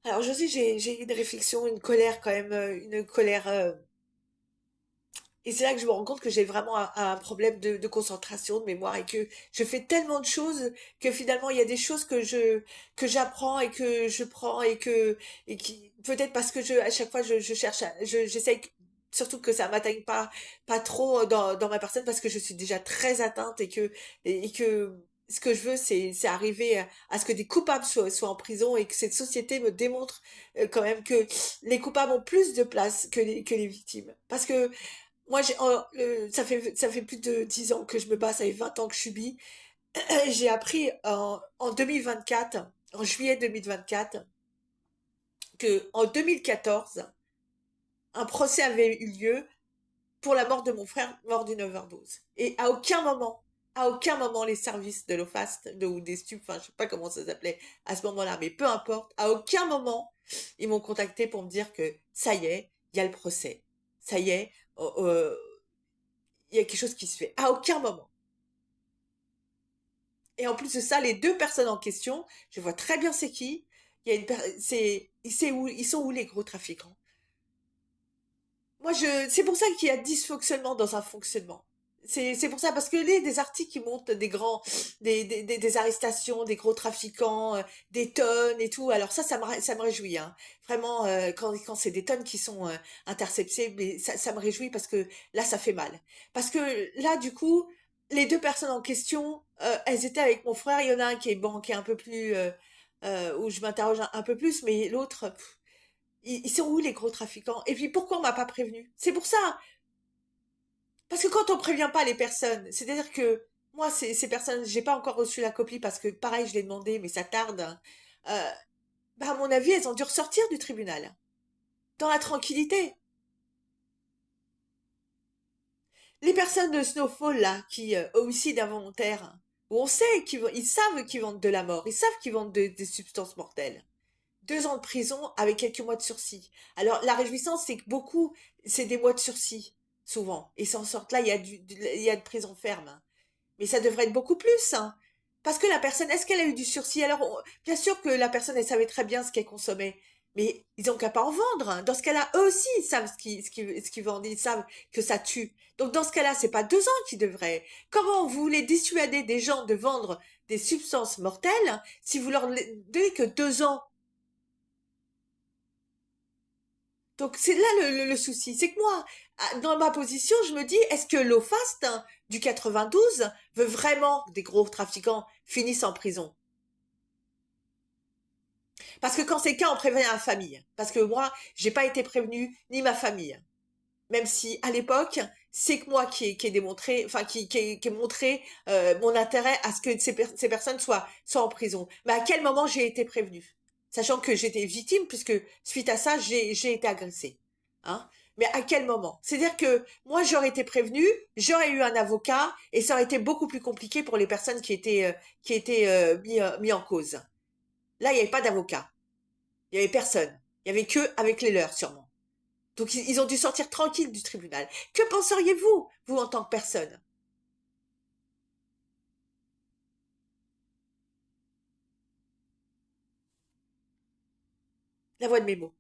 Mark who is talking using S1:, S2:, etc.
S1: Alors je sais, j'ai une réflexion, une colère quand même, une colère. Et c'est là que je me rends compte que j'ai vraiment un problème de concentration, de mémoire, et que je fais tellement de choses que finalement il y a des choses que j'apprends et que je prends et qui peut-être parce que à chaque fois je cherche, j'essaye surtout que ça m'atteigne pas trop dans ma personne parce que je suis déjà très atteinte et que ce que je veux c'est arriver à ce que des coupables soient en prison et que cette société me démontre quand même que les coupables ont plus de place que les victimes parce que moi, ça fait plus de 10 ans que je me bats, ça fait 20 ans que je subis. J'ai appris en 2024, en juillet 2024, que en 2014, un procès avait eu lieu pour la mort de mon frère, mort d'une overdose. Et à aucun moment, les services de l'OFAST, ou des stupes, enfin, je sais pas comment ça s'appelait à ce moment-là, mais peu importe, à aucun moment, ils m'ont contacté pour me dire que ça y est, il y a le procès. Ça y est, il y a quelque chose qui se fait. À aucun moment. Et en plus de ça, les deux personnes en question, je vois très bien c'est qui. Il y a c'est où, ils sont où les gros trafiquants? C'est pour ça qu'il y a dysfonctionnement dans un fonctionnement. C'est pour ça, parce que des articles qui montent des arrestations, des gros trafiquants, des tonnes et tout. Alors ça me réjouit, hein. Vraiment, quand c'est des tonnes qui sont interceptées, mais ça me réjouit parce que là, ça fait mal. Parce que là, du coup, les deux personnes en question, elles étaient avec mon frère. Il y en a un qui est bon, qui est un peu plus, où je m'interroge un peu plus, mais l'autre, ils sont où les gros trafiquants? Et puis pourquoi on m'a pas prévenu? C'est pour ça. Parce que quand on prévient pas les personnes, c'est-à-dire que moi, ces personnes, j'ai pas encore reçu la copie parce que pareil, je l'ai demandé, mais ça tarde. Euh, Bah, à mon avis, elles ont dû ressortir du tribunal. Dans la tranquillité. Les personnes de Snowfall, là, qui, homicide involontaire, où on sait ils savent qu'ils vendent de la mort, ils savent qu'ils vendent des substances mortelles. 2 ans de prison avec quelques mois de sursis. Alors, la réjouissance, c'est que beaucoup, c'est des mois de sursis, souvent. Et s'en sortent là, il y a de prison ferme. Mais ça devrait être beaucoup plus, hein. Parce que la personne, est-ce qu'elle a eu du sursis? Alors, bien sûr que la personne, elle savait très bien ce qu'elle consommait. Mais ils ont qu'à pas en vendre, hein. Dans ce cas-là, eux aussi, ils savent ce qu'ils vendent. Ils savent que ça tue. Donc, dans ce cas-là, c'est pas 2 ans qu'ils devraient. Comment vous voulez dissuader des gens de vendre des substances mortelles si vous leur donnez que 2 ans? Donc c'est là le souci, c'est que moi, dans ma position, je me dis, est-ce que l'OFAST du 92 veut vraiment que des gros trafiquants finissent en prison? Parce que quand c'est le cas, on prévient la famille. Parce que moi, j'ai pas été prévenue, ni ma famille. Même si, à l'époque, c'est que moi qui ai démontré, enfin, qui ai montré mon intérêt à ce que ces personnes soient en prison. Mais à quel moment j'ai été prévenue? Sachant que j'étais victime, puisque suite à ça, j'ai été agressée. Hein? Mais à quel moment? C'est-à-dire que moi, j'aurais été prévenue, j'aurais eu un avocat, et ça aurait été beaucoup plus compliqué pour les personnes qui étaient mis en cause. Là, il n'y avait pas d'avocat. Il y avait personne. Il y avait que avec les leurs, sûrement. Donc ils ont dû sortir tranquilles du tribunal. Que penseriez-vous, vous en tant que personne? La voix de mes mots.